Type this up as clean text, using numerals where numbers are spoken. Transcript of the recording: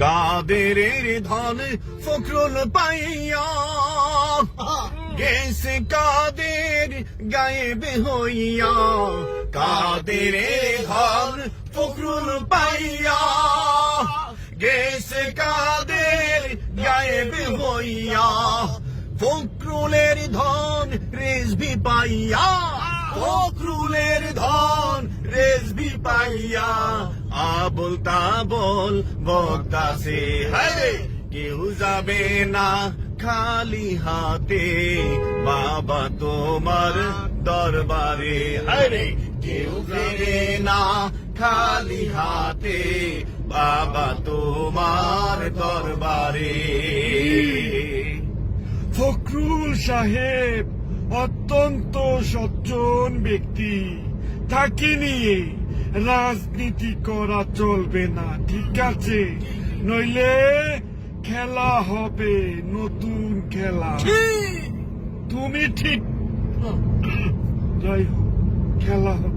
কাদেরের ধন ফখরুল পাইয়া গেছে কাদের গায়েব হইয়া, কাদেরের ধন ফখরুল পাইয়া গেছে কাদের গায়েব হইয়া, ফখরুলের ধন রেজবি পাইয়া, ফখরুলের ধন রেজবি পাইয়া, আবল তাবল বক্তাছে হায় কেউ যাবে না খালি হাতে বাবা তোমার দরবারে, হায় কেউ ফেরে না খালি হাতে বাবা তোমার দরবারে। ফখরুল সাহেব অত্যন্ত সজ্জন ব্যক্তি, তাকে নিয়ে রাজনীতি করা চলবে না, ঠিক আছে? নইলে খেলা হবে নতুন খেলা। তুমি ঠিক যাই হোক, খেলা হবে।